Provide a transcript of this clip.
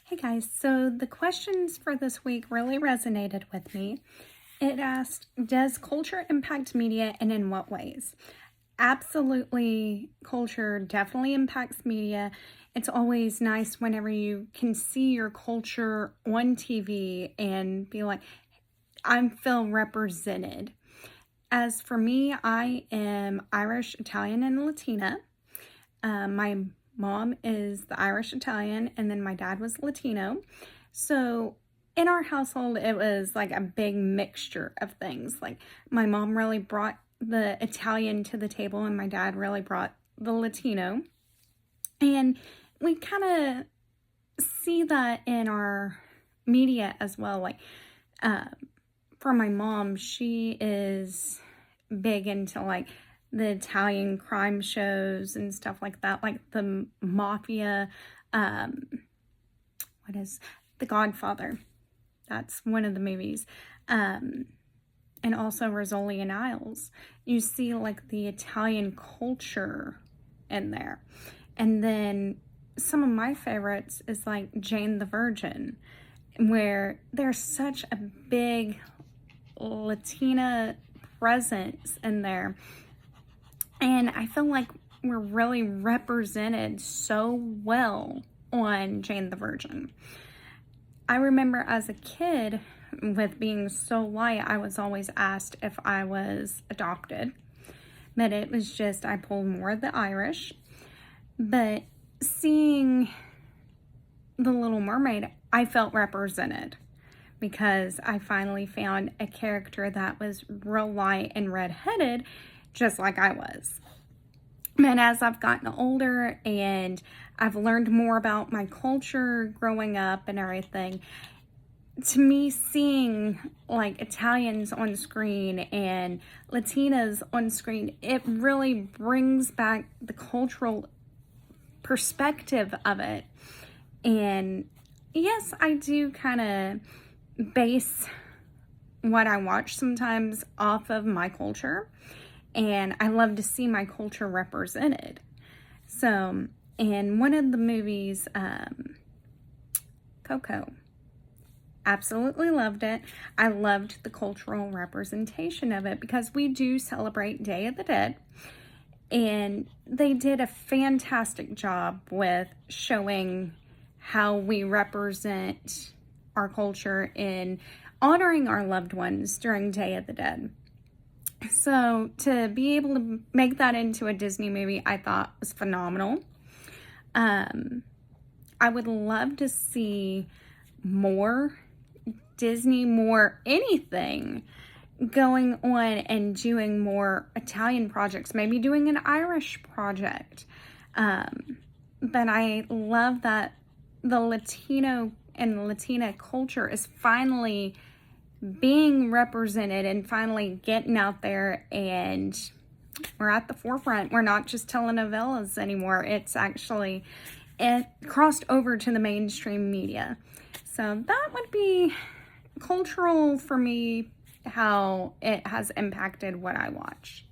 Hey guys, so the questions for this week really resonated with me. It asked, does culture impact media and in what ways? Absolutely, culture definitely impacts media. It's always nice whenever you can see your culture on TV and be like, I feel represented. As for me, I am Irish, Italian, and Latina. My mom is the Irish Italian, and then my dad was Latino. So in our household, it was like a big mixture of things. Like my mom really brought the Italian to the table, and my dad really brought the Latino. And we kind of see that in our media as well. Like uh, for my mom, she is big into like the Italian crime shows and stuff like that, like the Mafia. Um, what is The Godfather? That's one of the movies. Um, and also Rizzoli and Isles. You see like the Italian culture in there. And then some of my favorites is like Jane the Virgin, where there's such a big Latina presence in there. And I feel like we're really represented so well on Jane the Virgin. I remember as a kid, with being so white, I was always asked if I was adopted. But it was just, I pulled more of the Irish. But seeing The Little Mermaid, I felt represented because I finally found a character that was real light and redheaded, just like I was. And as I've gotten older and I've learned more about my culture growing up and everything, to me, seeing like Italians on screen and Latinas on screen, it really brings back the cultural perspective of it. And yes, I do kind of base what I watch sometimes off of my culture, and I love to see my culture represented. So, in one of the movies, Coco, absolutely loved it. I loved the cultural representation of it because we do celebrate Day of the Dead, and they did a fantastic job with showing how we represent our culture in honoring our loved ones during Day of the Dead. So to be able to make that into a Disney movie, I thought was phenomenal. I would love to see more Disney, more anything going on and doing more Italian projects, maybe doing an Irish project. But I love that the Latino and Latina culture is finally being represented and finally getting out there, and we're at the forefront. We're not just telenovelas anymore. It crossed over to the mainstream media. So that would be cultural for me, how it has impacted what I watch.